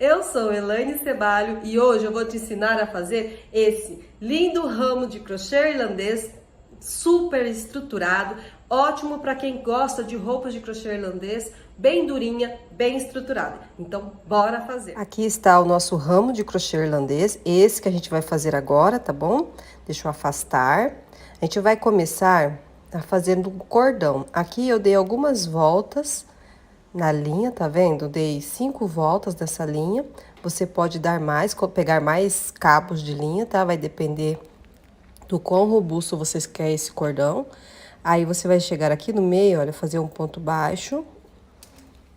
Eu sou Elaine Cebalho e hoje eu vou te ensinar a fazer esse lindo ramo de crochê irlandês super estruturado, ótimo para quem gosta de roupas de crochê irlandês, bem durinha, bem estruturada. Então, bora fazer! Aqui está o nosso ramo de crochê irlandês, esse que a gente vai fazer agora, tá bom? Deixa eu afastar. A gente vai começar fazendo um cordão. Aqui eu dei algumas voltas na linha, tá vendo? Dei 5 voltas dessa linha. Você pode dar mais, pegar mais cabos de linha, tá? Vai depender do quão robusto vocês querem esse cordão. Aí você vai chegar aqui no meio, olha, fazer um ponto baixo.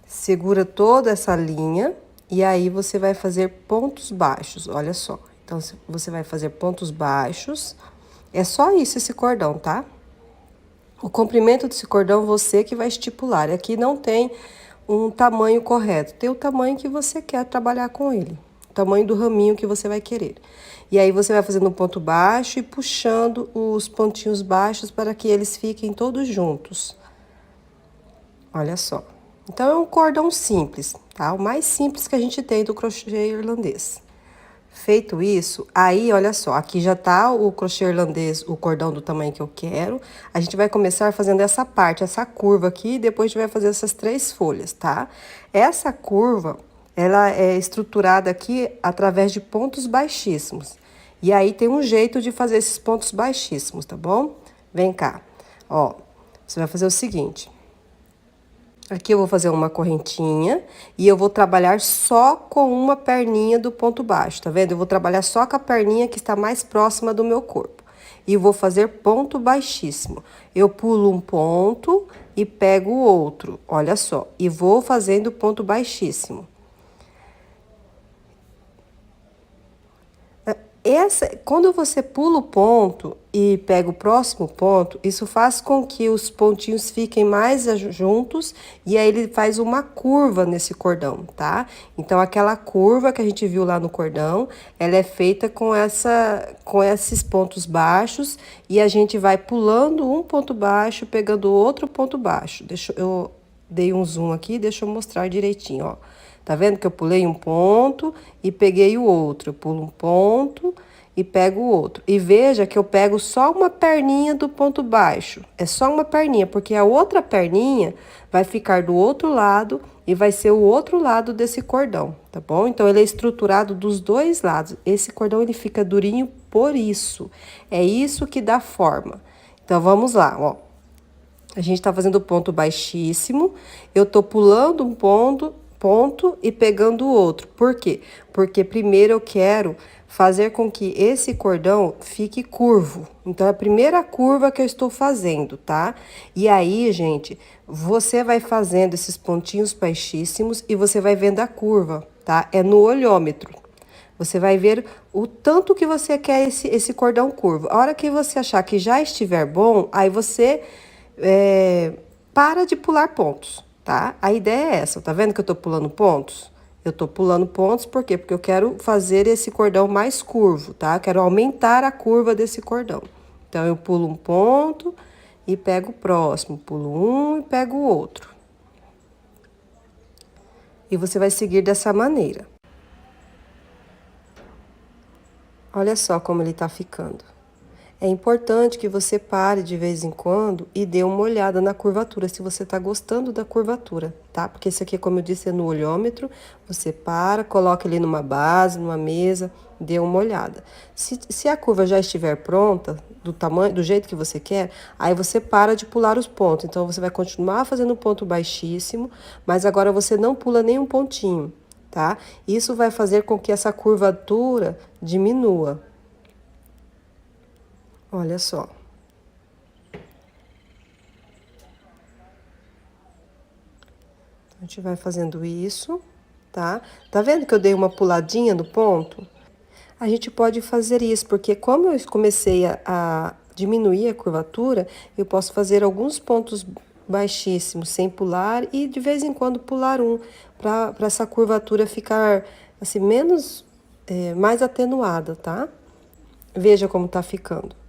Segura toda essa linha e aí você vai fazer pontos baixos, olha só. Então, você vai fazer pontos baixos. É só isso esse cordão, tá? O comprimento desse cordão você que vai estipular. Aqui não tem um tamanho correto, tem o tamanho que você quer trabalhar com ele, o tamanho do raminho que você vai querer. E aí você vai fazendo um ponto baixo e puxando os pontinhos baixos para que eles fiquem todos juntos. Olha só. Então é um cordão simples, tá? O mais simples que a gente tem do crochê irlandês. Feito isso, aí olha só, aqui já tá o crochê irlandês, o cordão do tamanho que eu quero. A gente vai começar fazendo essa parte, essa curva aqui, e depois a gente vai fazer essas 3 folhas, tá? Essa curva, ela é estruturada aqui através de pontos baixíssimos. E aí tem um jeito de fazer esses pontos baixíssimos, tá bom? Vem cá, ó, você vai fazer o seguinte. Aqui eu vou fazer uma correntinha e eu vou trabalhar só com uma perninha do ponto baixo, tá vendo? Eu vou trabalhar só com a perninha que está mais próxima do meu corpo. E vou fazer ponto baixíssimo. Eu pulo um ponto e pego o outro, olha só. E vou fazendo ponto baixíssimo. Quando você pula o ponto e pega o próximo ponto, isso faz com que os pontinhos fiquem mais juntos e aí ele faz uma curva nesse cordão, tá? Então, aquela curva que a gente viu lá no cordão, ela é feita com esses pontos baixos e a gente vai pulando um ponto baixo, pegando outro ponto baixo. Eu dei um zoom aqui, deixa eu mostrar direitinho, ó. Tá vendo que eu pulei um ponto e peguei o outro? Eu pulo um ponto e pego o outro. E veja que eu pego só uma perninha do ponto baixo. É só uma perninha, porque a outra perninha vai ficar do outro lado e vai ser o outro lado desse cordão, tá bom? Então, ele é estruturado dos dois lados. Esse cordão, ele fica durinho por isso. É isso que dá forma. Então, vamos lá, ó. A gente tá fazendo ponto baixíssimo. Eu tô pulando um ponto e pegando o outro. Por quê? Porque primeiro eu quero fazer com que esse cordão fique curvo. Então, é a primeira curva que eu estou fazendo, tá? E aí, gente, você vai fazendo esses pontinhos baixíssimos e você vai vendo a curva, tá? É no olhômetro. Você vai ver o tanto que você quer esse cordão curvo. A hora que você achar que já estiver bom, aí você para de pular pontos. Tá? A ideia é essa, tá vendo que eu tô pulando pontos? Eu tô pulando pontos, por quê? Porque eu quero fazer esse cordão mais curvo, tá? Quero aumentar a curva desse cordão. Então, eu pulo um ponto e pego o próximo, pulo um e pego o outro. E você vai seguir dessa maneira. Olha só como ele tá ficando. É importante que você pare de vez em quando e dê uma olhada na curvatura, se você tá gostando da curvatura, tá? Porque esse aqui, como eu disse, é no olhômetro. Você para, coloca ele numa base, numa mesa, dê uma olhada. Se a curva já estiver pronta, do tamanho, do jeito que você quer, aí você para de pular os pontos. Então, você vai continuar fazendo um ponto baixíssimo, mas agora você não pula nenhum pontinho, tá? Isso vai fazer com que essa curvatura diminua. Olha só. A gente vai fazendo isso, tá? Tá vendo que eu dei uma puladinha no ponto? A gente pode fazer isso, porque como eu comecei a diminuir a curvatura, eu posso fazer alguns pontos baixíssimos sem pular e de vez em quando pular um, para essa curvatura ficar assim, mais atenuada, tá? Veja como tá ficando.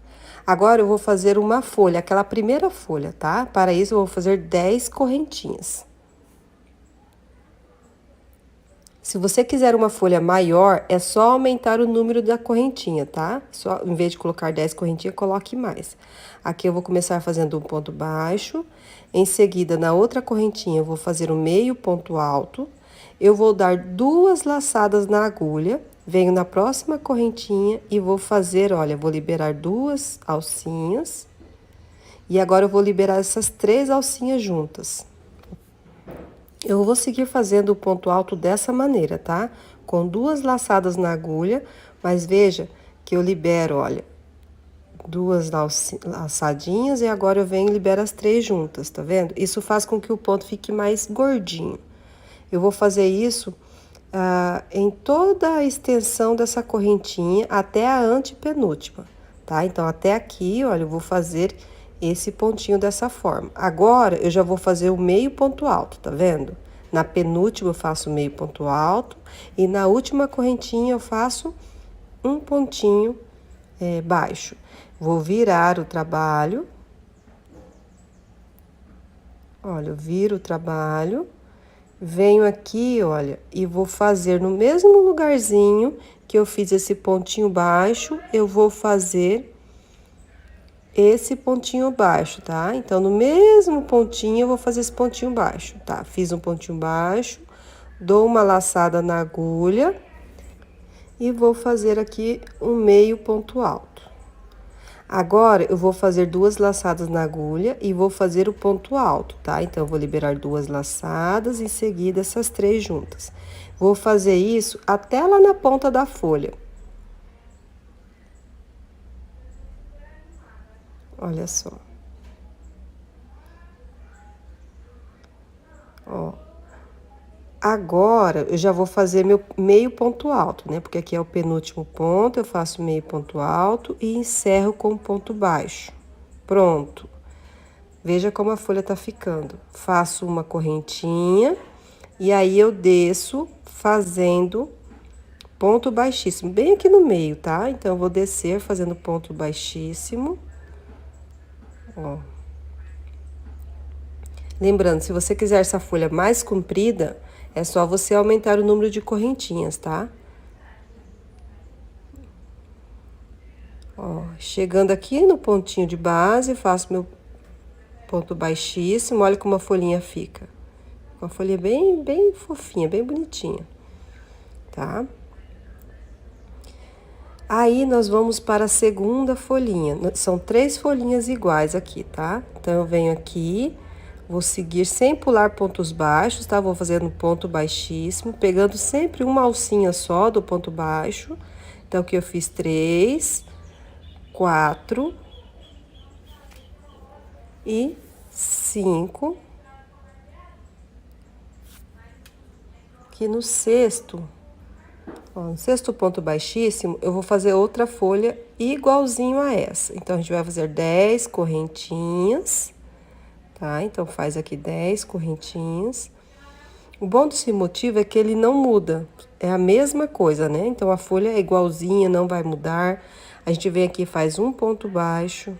Agora, eu vou fazer uma folha, aquela primeira folha, tá? Para isso, eu vou fazer 10 correntinhas. Se você quiser uma folha maior, é só aumentar o número da correntinha, tá? Só, em vez de colocar 10 correntinhas, coloque mais. Aqui eu vou começar fazendo um ponto baixo. Em seguida, na outra correntinha, eu vou fazer um meio ponto alto. Eu vou dar 2 laçadas na agulha. Venho na próxima correntinha e vou fazer, olha, vou liberar 2 alcinhas. E agora eu vou liberar essas 3 alcinhas juntas. Eu vou seguir fazendo o ponto alto dessa maneira, tá? Com 2 laçadas na agulha, mas veja que eu libero, olha, 2 laçadinhas e agora eu venho e libero as 3 juntas, tá vendo? Isso faz com que o ponto fique mais gordinho. Eu vou fazer isso em toda a extensão dessa correntinha até a antepenúltima, tá? Então, até aqui, olha, eu vou fazer esse pontinho dessa forma. Agora, eu já vou fazer o meio ponto alto, tá vendo? Na penúltima eu faço meio ponto alto e na última correntinha eu faço um pontinho baixo. Vou virar o trabalho. Olha, eu viro o trabalho. Venho aqui, olha, e vou fazer no mesmo lugarzinho que eu fiz esse pontinho baixo, eu vou fazer esse pontinho baixo, tá? Então, no mesmo pontinho, eu vou fazer esse pontinho baixo, tá? Fiz um pontinho baixo, dou uma laçada na agulha e vou fazer aqui um meio ponto alto. Agora, eu vou fazer 2 laçadas na agulha e vou fazer o ponto alto, tá? Então, eu vou liberar 2 laçadas, em seguida, essas 3 juntas. Vou fazer isso até lá na ponta da folha. Olha só. Ó. Agora, eu já vou fazer meu meio ponto alto, né? Porque aqui é o penúltimo ponto, eu faço meio ponto alto e encerro com ponto baixo. Pronto. Veja como a folha tá ficando. Faço uma correntinha e aí eu desço fazendo ponto baixíssimo, bem aqui no meio, tá? Então, eu vou descer fazendo ponto baixíssimo. Ó. Lembrando, se você quiser essa folha mais comprida, é só você aumentar o número de correntinhas, tá? Ó, chegando aqui no pontinho de base, faço meu ponto baixíssimo, olha como a folhinha fica. Uma folha bem fofinha, bem bonitinha, tá? Aí, nós vamos para a segunda folhinha. São 3 folhinhas iguais aqui, tá? Então, eu venho aqui, vou seguir sem pular pontos baixos, tá? Vou fazendo ponto baixíssimo, pegando sempre uma alcinha só do ponto baixo. Então, aqui eu fiz 3, 4 e 5. Aqui no sexto, ó, no sexto ponto baixíssimo, eu vou fazer outra folha igualzinho a essa. Então, a gente vai fazer 10 correntinhas, tá? Então, faz aqui 10 correntinhas. O bom desse motivo é que ele não muda, é a mesma coisa, né? Então, a folha é igualzinha, não vai mudar. A gente vem aqui e faz um ponto baixo,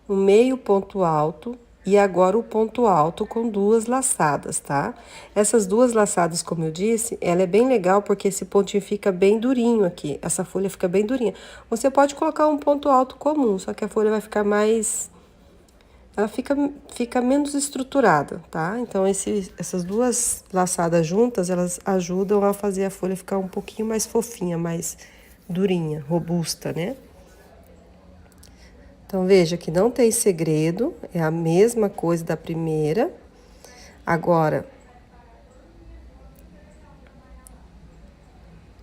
um meio ponto alto e agora o ponto alto com 2 laçadas, tá? Essas 2 laçadas, como eu disse, ela é bem legal porque esse pontinho fica bem durinho aqui, essa folha fica bem durinha. Você pode colocar um ponto alto comum, só que a folha vai ficar mais... ela fica menos estruturada, tá? Então, essas 2 laçadas juntas, elas ajudam a fazer a folha ficar um pouquinho mais fofinha, mais durinha, robusta, né? Então, veja que não tem segredo, é a mesma coisa da primeira. Agora,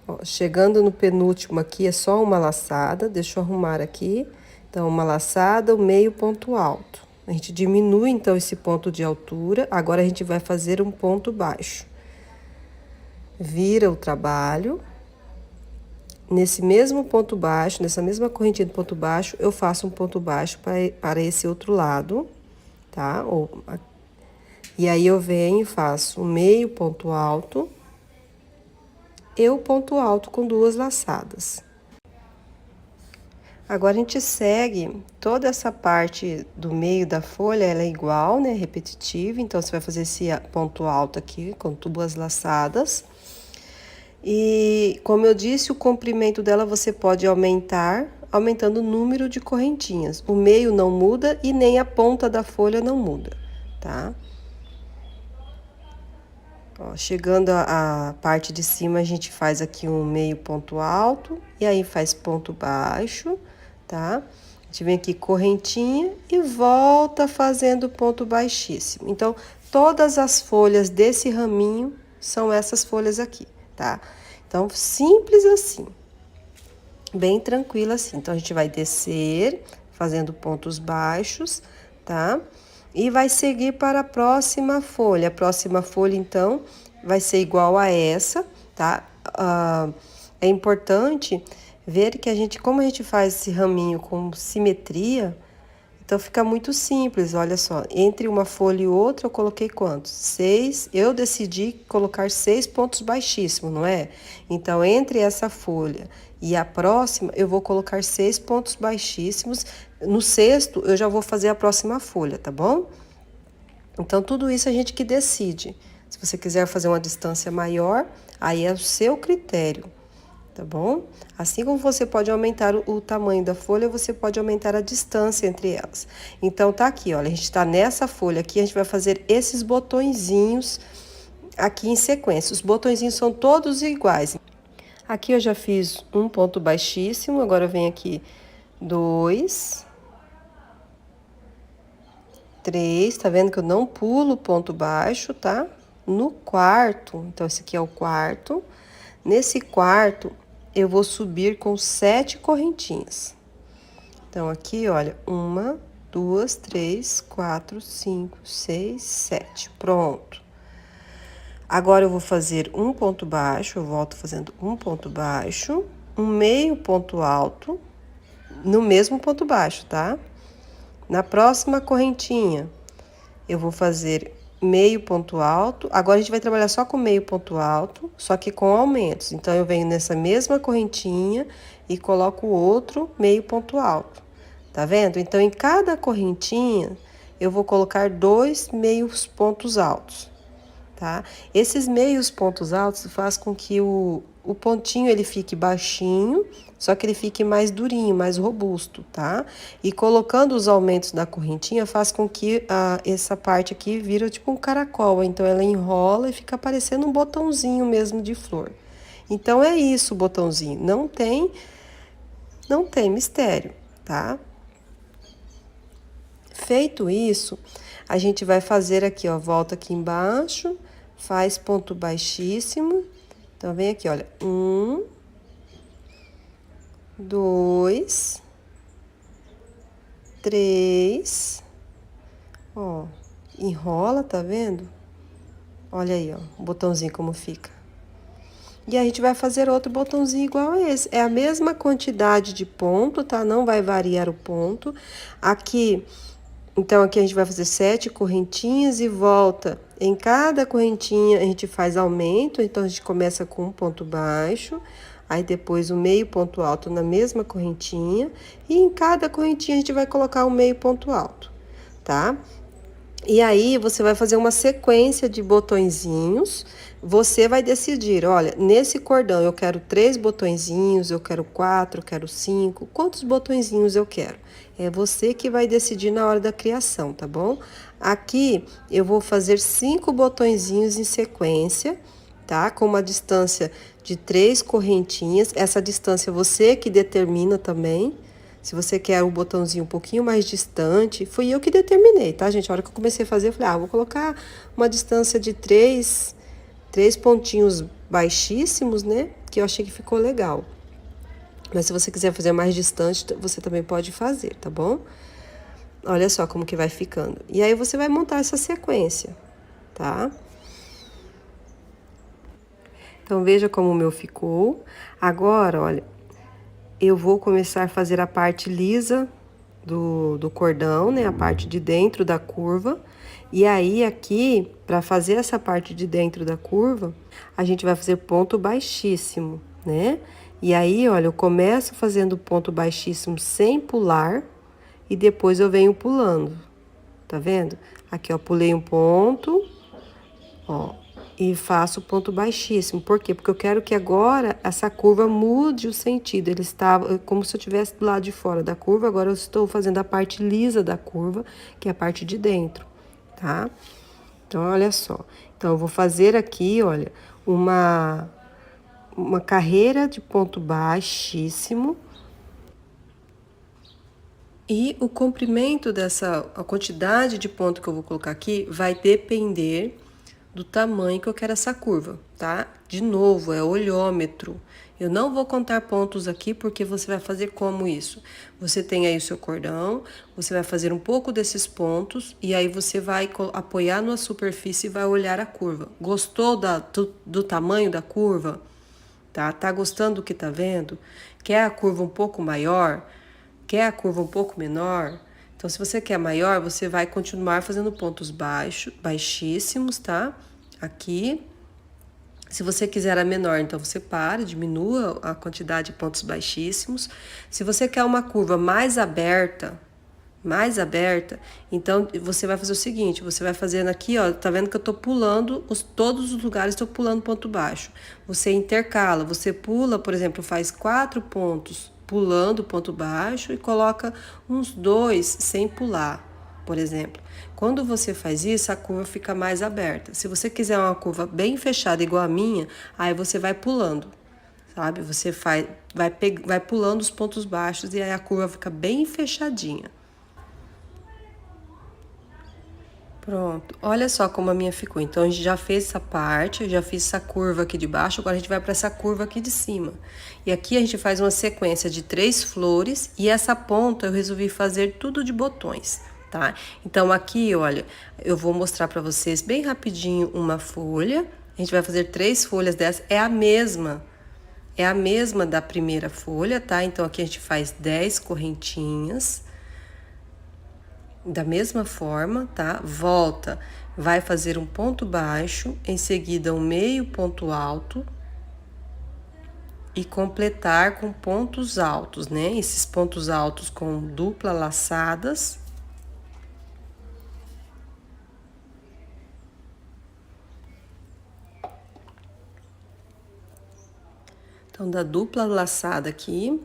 ó, chegando no penúltimo aqui, é só uma laçada, deixa eu arrumar aqui. Então, uma laçada, o meio ponto alto. A gente diminui, então, esse ponto de altura. Agora, a gente vai fazer um ponto baixo. Vira o trabalho. Nesse mesmo ponto baixo, nessa mesma correntinha de ponto baixo, eu faço um ponto baixo para esse outro lado, tá? E aí, eu venho e faço um meio ponto alto e o ponto alto com 2 laçadas. Agora a gente segue toda essa parte do meio da folha, ela é igual, né, repetitiva, então você vai fazer esse ponto alto aqui com duas laçadas. E como eu disse, o comprimento dela você pode aumentar, aumentando o número de correntinhas. O meio não muda e nem a ponta da folha não muda, tá? Ó, chegando a parte de cima, a gente faz aqui um meio ponto alto e aí faz ponto baixo, tá? A gente vem aqui correntinha e volta fazendo ponto baixíssimo. Então, todas as folhas desse raminho são essas folhas aqui, tá? Então, simples assim, bem tranquilo assim. Então, a gente vai descer fazendo pontos baixos, tá? E vai seguir para a próxima folha. A próxima folha, então, vai ser igual a essa, tá? É importante ver que como a gente faz esse raminho com simetria, então fica muito simples, olha só. Entre uma folha e outra, eu coloquei quantos? 6. Eu decidi colocar 6 pontos baixíssimos, não é? Então, entre essa folha e a próxima, eu vou colocar 6 pontos baixíssimos. No sexto, eu já vou fazer a próxima folha, tá bom? Então, tudo isso a gente que decide. Se você quiser fazer uma distância maior, aí é o seu critério, tá bom? Assim como você pode aumentar o tamanho da folha, você pode aumentar a distância entre elas. Então, tá aqui, olha, a gente tá nessa folha aqui, a gente vai fazer esses botõezinhos aqui em sequência. Os botõezinhos são todos iguais. Aqui eu já fiz um ponto baixíssimo, agora eu venho aqui 2, 3, tá vendo que eu não pulo ponto baixo, tá? No quarto, então esse aqui é o quarto. Nesse quarto, eu vou subir com 7 correntinhas. Então, aqui, olha, 1, 2, 3, 4, 5, 6, 7. Pronto. Agora, eu vou fazer um ponto baixo, eu volto fazendo um ponto baixo, um meio ponto alto, no mesmo ponto baixo, tá? Na próxima correntinha, eu vou fazer meio ponto alto. Agora a gente vai trabalhar só com meio ponto alto, só que com aumentos. Então, eu venho nessa mesma correntinha e coloco outro meio ponto alto. Tá vendo? Então, em cada correntinha, eu vou colocar 2 meios pontos altos, tá? Esses meios pontos altos faz com que o pontinho ele fique baixinho, só que ele fique mais durinho, mais robusto, tá? E colocando os aumentos da correntinha faz com que essa parte aqui vira tipo um caracol, então ela enrola e fica parecendo um botãozinho mesmo de flor. Então é isso o botãozinho, não tem mistério, tá? Feito isso, a gente vai fazer aqui, ó, volta aqui embaixo, faz ponto baixíssimo. Então, vem aqui, olha, 1, 2, 3, ó, enrola, tá vendo? Olha aí, ó, o botãozinho como fica. E a gente vai fazer outro botãozinho igual a esse. É a mesma quantidade de ponto, tá? Não vai variar o ponto. Aqui, então, aqui a gente vai fazer 7 correntinhas e volta. Em cada correntinha, a gente faz aumento. Então, a gente começa com um ponto baixo. Aí, depois, o meio ponto alto na mesma correntinha. E em cada correntinha, a gente vai colocar um meio ponto alto, tá? E aí, você vai fazer uma sequência de botõezinhos. Você vai decidir, olha, nesse cordão eu quero 3 botõezinhos, eu quero 4, eu quero 5. Quantos botõezinhos eu quero? É você que vai decidir na hora da criação, tá bom? Aqui, eu vou fazer 5 botõezinhos em sequência, tá? Com uma distância de 3 correntinhas. Essa distância você que determina também. Se você quer o botãozinho um pouquinho mais distante, fui eu que determinei, tá, gente? A hora que eu comecei a fazer, eu falei, vou colocar uma distância de 3 pontinhos baixíssimos, né? Que eu achei que ficou legal. Mas se você quiser fazer mais distante, você também pode fazer, tá bom? Olha só como que vai ficando. E aí, você vai montar essa sequência, tá? Então, veja como o meu ficou. Agora, olha, eu vou começar a fazer a parte lisa do cordão, né? A parte de dentro da curva. E aí, aqui, para fazer essa parte de dentro da curva, a gente vai fazer ponto baixíssimo, né? E aí, olha, eu começo fazendo ponto baixíssimo sem pular e depois eu venho pulando. Tá vendo? Aqui, ó, pulei um ponto, ó, e faço ponto baixíssimo. Por quê? Porque eu quero que agora essa curva mude o sentido. Ele estava como se eu estivesse do lado de fora da curva, agora eu estou fazendo a parte lisa da curva, que é a parte de dentro, tá? Então, olha só. Então, eu vou fazer aqui, olha, uma carreira de ponto baixíssimo. E o comprimento a quantidade de ponto que eu vou colocar aqui vai depender do tamanho que eu quero essa curva, tá? De novo, é olhômetro. Eu não vou contar pontos aqui porque você vai fazer como isso? Você tem aí o seu cordão, você vai fazer um pouco desses pontos e aí você vai apoiar na superfície e vai olhar a curva. Gostou do tamanho da curva? Tá? Tá gostando do que tá vendo? Quer a curva um pouco maior? Quer a curva um pouco menor? Então, se você quer maior, você vai continuar fazendo pontos baixíssimos, tá? Aqui. Se você quiser a menor, então você para, diminua a quantidade de pontos baixíssimos. Se você quer uma curva mais aberta, então você vai fazer o seguinte, você vai fazendo aqui, ó, tá vendo que eu tô pulando, todos os lugares tô pulando ponto baixo. Você intercala, você pula, por exemplo, faz 4 pontos pulando ponto baixo e coloca uns 2 sem pular, por exemplo. Quando você faz isso, a curva fica mais aberta. Se você quiser uma curva bem fechada, igual a minha, aí você vai pulando, sabe? Você vai pulando os pontos baixos e aí a curva fica bem fechadinha. Pronto, olha só como a minha ficou. Então, a gente já fez essa parte, eu já fiz essa curva aqui de baixo, agora a gente vai para essa curva aqui de cima. E aqui a gente faz uma sequência de 3 flores e essa ponta eu resolvi fazer tudo de botões, tá? Então, aqui, olha, eu vou mostrar para vocês bem rapidinho uma folha. A gente vai fazer 3 folhas dessa, é a mesma da primeira folha, tá? Então, aqui a gente faz 10 correntinhas. Da mesma forma, tá? Volta, vai fazer um ponto baixo, em seguida um meio ponto alto e completar com pontos altos, né? Esses pontos altos com dupla laçadas. Então, da dupla laçada aqui.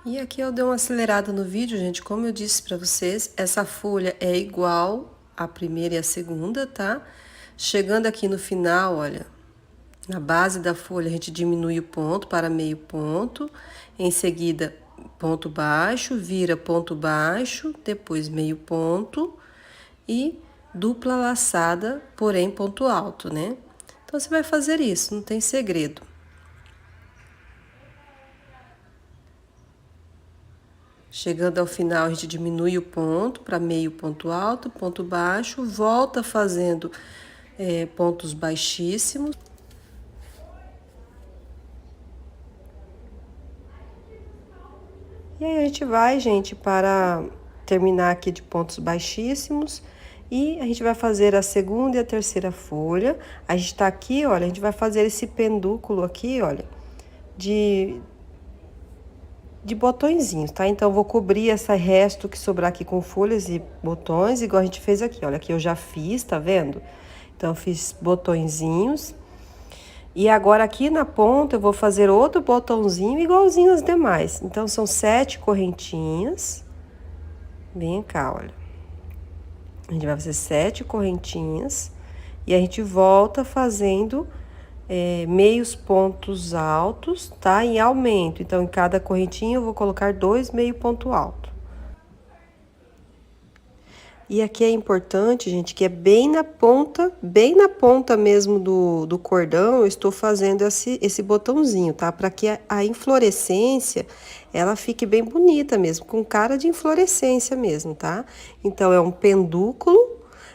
E aqui eu dei uma acelerada no vídeo, gente, como eu disse pra vocês, essa folha é igual a primeira e a segunda, tá? Chegando aqui no final, olha, na base da folha a gente diminui o ponto para meio ponto, em seguida ponto baixo, vira ponto baixo, depois meio ponto e dupla laçada, porém ponto alto, né? Então, você vai fazer isso, não tem segredo. Chegando ao final, a gente diminui o ponto para meio ponto alto, ponto baixo, volta fazendo pontos baixíssimos. E aí, a gente vai, gente, para terminar aqui de pontos baixíssimos. E a gente vai fazer a segunda e a terceira folha. A gente tá aqui, olha, a gente vai fazer esse pendúculo aqui, olha, de botõezinhos, tá? Então, eu vou cobrir esse resto que sobrar aqui com folhas e botões, igual a gente fez aqui. Olha, aqui eu já fiz, tá vendo? Então, eu fiz botõezinhos. E agora, aqui na ponta, eu vou fazer outro botãozinho igualzinho aos demais. Então, são 7 correntinhas. Vem cá, olha. A gente vai fazer 7 correntinhas. E a gente volta fazendo meios pontos altos, tá? Em aumento. Então, em cada correntinha eu vou colocar 2 meio ponto alto. E aqui é importante, gente, que é bem na ponta mesmo do cordão, eu estou fazendo esse botãozinho, tá? Para que a inflorescência, ela fique bem bonita mesmo, com cara de inflorescência mesmo, tá? Então, é um pendúculo.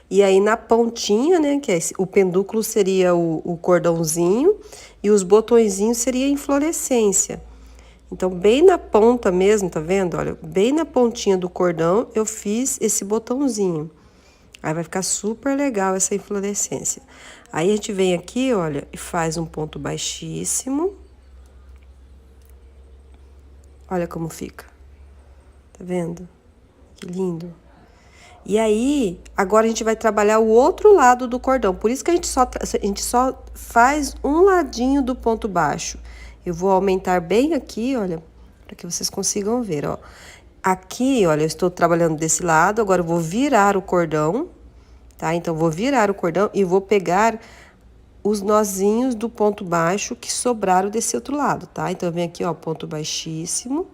E aí, na pontinha, né, que o pendúculo seria o cordãozinho e os botõezinhos seria a inflorescência. Então, bem na ponta mesmo, tá vendo? Olha, bem na pontinha do cordão, eu fiz esse botãozinho. Aí vai ficar super legal essa inflorescência. Aí a gente vem aqui, olha, e faz um ponto baixíssimo. Olha como fica. Tá vendo? Que lindo. E aí, agora a gente vai trabalhar o outro lado do cordão. Por isso que a gente só faz um ladinho do ponto baixo. Eu vou aumentar bem aqui, olha, para que vocês consigam ver, ó. Aqui, olha, eu estou trabalhando desse lado, agora eu vou virar o cordão, tá? Então, vou virar o cordão e vou pegar os nozinhos do ponto baixo que sobraram desse outro lado, tá? Então, eu venho aqui, ó, ponto baixíssimo.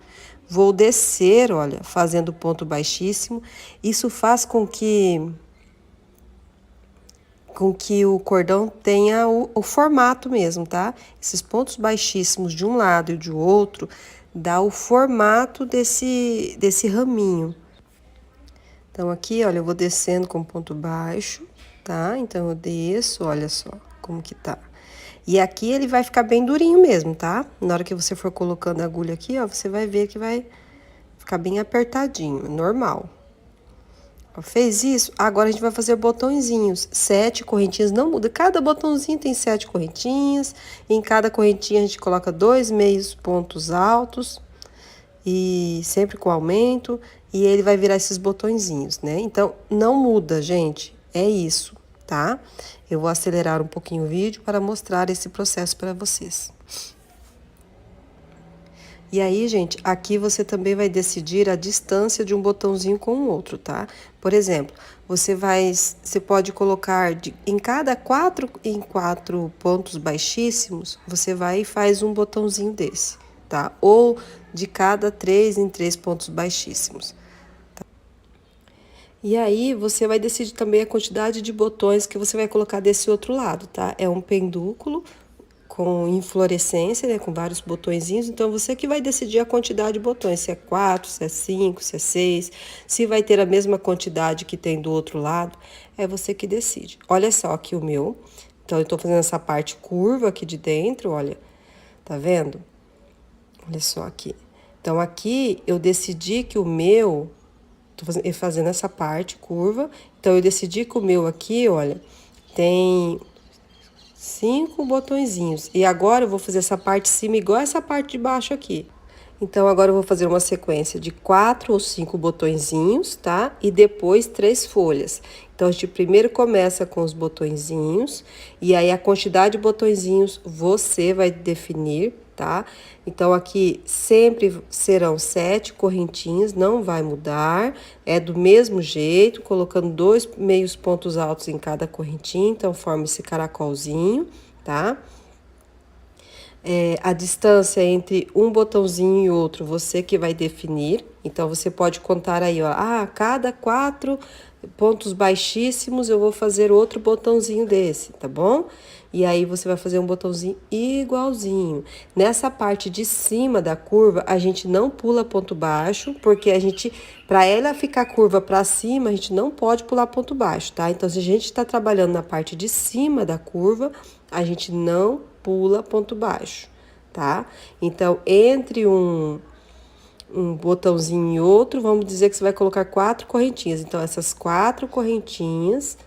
Vou descer, olha, fazendo ponto baixíssimo. Isso faz com que o cordão tenha o formato mesmo, tá? Esses pontos baixíssimos de um lado e de outro dá o formato desse raminho. Então, aqui, olha, eu vou descendo com ponto baixo, tá? Então, eu desço, olha só como que tá. E aqui ele vai ficar bem durinho mesmo, tá? Na hora que você for colocando a agulha aqui, ó, você vai ver que vai ficar bem apertadinho, normal. Ó, fez isso? Agora a gente vai fazer botõezinhos. 7 correntinhas, não muda. Cada botãozinho tem 7 correntinhas. E em cada correntinha a gente coloca 2 meios pontos altos. E sempre com aumento. E ele vai virar esses botõezinhos, né? Então, não muda, gente. É isso, tá? Eu vou acelerar um pouquinho o vídeo para mostrar esse processo para vocês. E aí, gente, aqui você também vai decidir a distância de um botãozinho com o outro, tá? Por exemplo, você pode colocar em cada quatro pontos baixíssimos, você vai e faz um botãozinho desse, tá? Ou de cada 3 em 3 pontos baixíssimos. Tá? E aí, você vai decidir também a quantidade de botões que você vai colocar desse outro lado, tá? É um pendúculo com inflorescência, né, com vários botõezinhos, então você que vai decidir a quantidade de botões, se é 4, se é 5, se é 6, se vai ter a mesma quantidade que tem do outro lado, é você que decide. Olha só aqui o meu, então eu tô fazendo essa parte curva aqui de dentro, olha, tá vendo? Olha só aqui. Então aqui eu decidi que o meu, tô fazendo essa parte curva, então eu decidi que o meu aqui, olha, tem 5 botõezinhos. E agora eu vou fazer essa parte de cima igual essa parte de baixo aqui. Então, agora eu vou fazer uma sequência de 4 ou 5 botõezinhos, tá? E depois 3 folhas. Então, a gente primeiro começa com os botõezinhos. E aí, a quantidade de botõezinhos você vai definir, tá? Então, aqui sempre serão 7 correntinhas, não vai mudar. É do mesmo jeito, colocando 2 meios pontos altos em cada correntinha. Então, forma esse caracolzinho, tá? A distância entre um botãozinho e outro, você que vai definir. Então, você pode contar aí, ó. Cada 4 pontos baixíssimos, eu vou fazer outro botãozinho desse, tá bom? E aí, você vai fazer um botãozinho igualzinho. Nessa parte de cima da curva, a gente não pula ponto baixo, porque para ela ficar curva para cima, a gente não pode pular ponto baixo, tá? Então, se a gente tá trabalhando na parte de cima da curva, a gente não pula ponto baixo, tá? Então, entre um botãozinho e outro, vamos dizer que você vai colocar 4 correntinhas. Então, essas 4 correntinhas,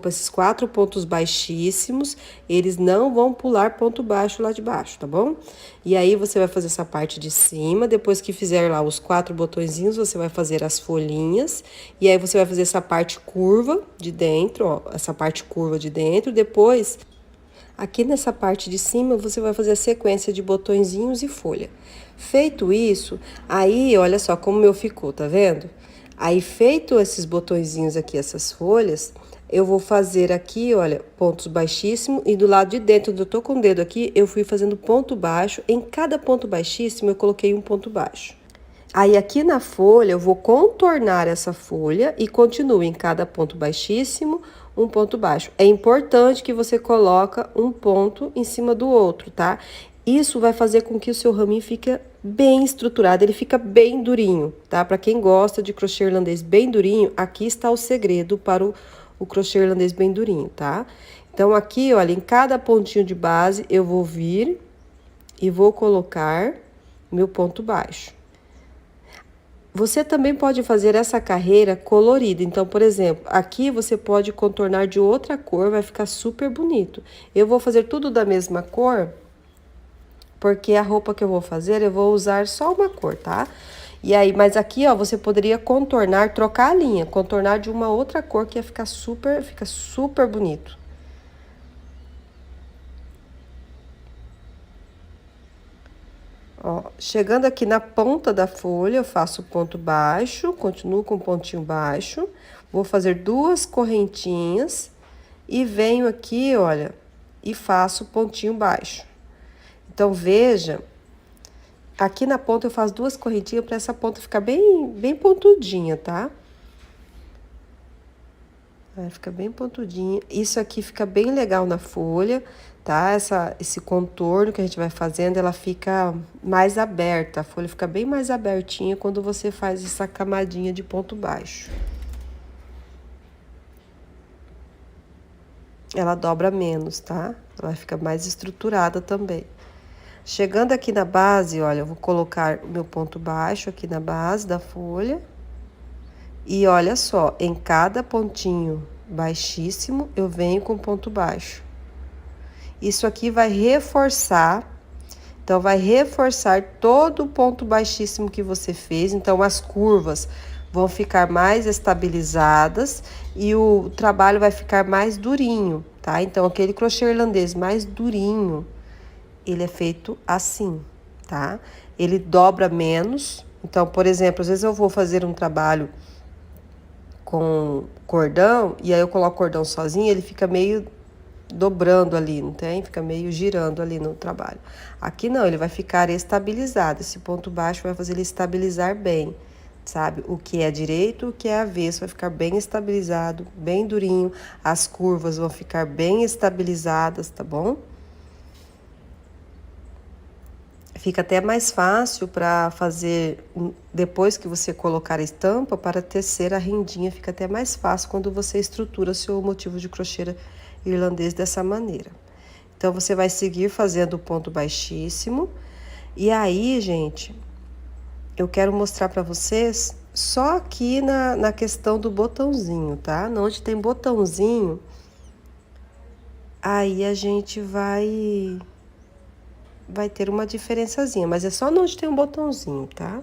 esses 4 pontos baixíssimos, eles não vão pular ponto baixo lá de baixo, tá bom? E aí, você vai fazer essa parte de cima, depois que fizer lá os 4 botõezinhos, você vai fazer as folhinhas, e aí você vai fazer essa parte curva de dentro, ó, essa parte curva de dentro, depois... Aqui nessa parte de cima, você vai fazer a sequência de botõezinhos e folha. Feito isso, aí, olha só como meu ficou, tá vendo? Aí, feito esses botõezinhos aqui, essas folhas, eu vou fazer aqui, olha, pontos baixíssimos. E do lado de dentro, onde eu tô com o dedo aqui, eu fui fazendo ponto baixo. Em cada ponto baixíssimo, eu coloquei um ponto baixo. Aí, aqui na folha, eu vou contornar essa folha e continuo em cada ponto baixíssimo, um ponto baixo. É importante que você coloque um ponto em cima do outro, tá? Isso vai fazer com que o seu raminho fique bem estruturado, ele fica bem durinho, tá? Para quem gosta de crochê irlandês bem durinho, aqui está o segredo para o crochê irlandês bem durinho, tá? Então, aqui, olha, em cada pontinho de base, eu vou vir... e vou colocar meu ponto baixo. Você também pode fazer essa carreira colorida. Então, por exemplo, aqui você pode contornar de outra cor, vai ficar super bonito. Eu vou fazer tudo da mesma cor, porque a roupa que eu vou fazer, eu vou usar só uma cor, tá? E aí, mas aqui, ó, você poderia contornar, trocar a linha, contornar de uma outra cor que ia ficar fica super bonito. Ó, chegando aqui na ponta da folha, eu faço ponto baixo, continuo com pontinho baixo, vou fazer 2 correntinhas e venho aqui, olha, e faço pontinho baixo. Então, veja, aqui na ponta eu faço 2 correntinhas para essa ponta ficar bem pontudinha, tá? Vai ficar bem pontudinha. Isso aqui fica bem legal na folha, tá? Esse contorno que a gente vai fazendo, ela fica mais aberta. A folha fica bem mais abertinha quando você faz essa camadinha de ponto baixo. Ela dobra menos, tá? Ela fica mais estruturada também. Chegando aqui na base, olha, eu vou colocar o meu ponto baixo aqui na base da folha. E olha só, em cada pontinho baixíssimo, eu venho com ponto baixo. Isso aqui vai reforçar, então vai reforçar todo o ponto baixíssimo que você fez. Então, as curvas vão ficar mais estabilizadas e o trabalho vai ficar mais durinho, tá? Então, aquele crochê irlandês mais durinho, ele é feito assim, tá? Ele dobra menos. Então, por exemplo, às vezes eu vou fazer um trabalho com cordão, e aí eu coloco cordão sozinho, ele fica meio dobrando ali, não tem? Fica meio girando ali no trabalho. Aqui não, ele vai ficar estabilizado. Esse ponto baixo vai fazer ele estabilizar bem, sabe? O que é direito, o que é avesso, vai ficar bem estabilizado, bem durinho. As curvas vão ficar bem estabilizadas, tá bom? Fica até mais fácil para fazer, depois que você colocar a estampa, para tecer a rendinha, fica até mais fácil quando você estrutura seu motivo de crochê irlandês dessa maneira. Então, você vai seguir fazendo o ponto baixíssimo. E aí, gente, eu quero mostrar para vocês só aqui na questão do botãozinho, tá? Onde tem botãozinho, aí a gente vai ter uma diferençazinha, mas é só onde tem um botãozinho, tá?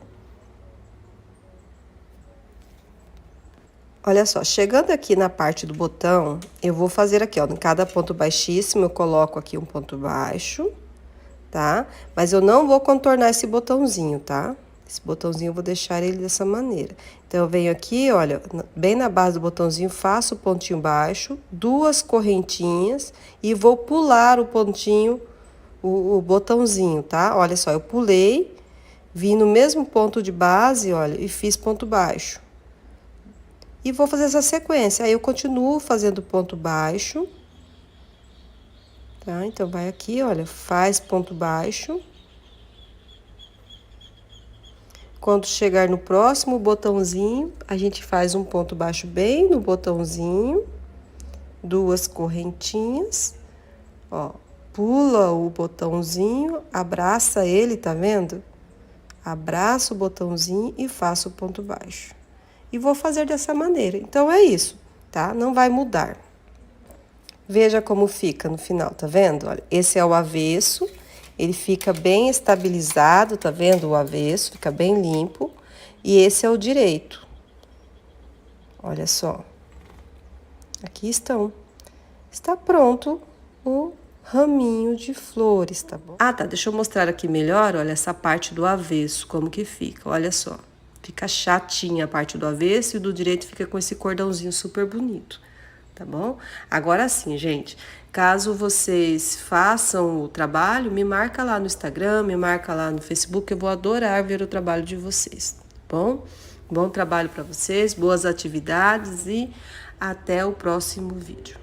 Olha só, chegando aqui na parte do botão, eu vou fazer aqui, ó, em cada ponto baixíssimo, eu coloco aqui um ponto baixo, tá? Mas eu não vou contornar esse botãozinho, tá? Esse botãozinho eu vou deixar ele dessa maneira. Então, eu venho aqui, olha, bem na base do botãozinho, faço o pontinho baixo, 2 correntinhas e vou pular o pontinho, o botãozinho, tá? Olha só, eu pulei, vim no mesmo ponto de base, olha, e fiz ponto baixo. E vou fazer essa sequência. Aí, eu continuo fazendo ponto baixo, tá? Então, vai aqui, olha, faz ponto baixo. Quando chegar no próximo botãozinho, a gente faz um ponto baixo bem no botãozinho, 2 correntinhas, ó. Pula o botãozinho, abraça ele, tá vendo? Abraço o botãozinho e faço o ponto baixo. E vou fazer dessa maneira. Então, é isso, tá? Não vai mudar. Veja como fica no final, tá vendo? Olha, esse é o avesso, ele fica bem estabilizado, tá vendo? O avesso fica bem limpo. E esse é o direito. Olha só. Aqui estão. Está pronto o raminho de flores, tá bom? Ah, tá, deixa eu mostrar aqui melhor, olha, essa parte do avesso, como que fica, olha só. Fica chatinha a parte do avesso e do direito fica com esse cordãozinho super bonito, tá bom? Agora sim, gente, caso vocês façam o trabalho, me marca lá no Instagram, me marca lá no Facebook, eu vou adorar ver o trabalho de vocês, tá bom? Bom trabalho para vocês, boas atividades e até o próximo vídeo.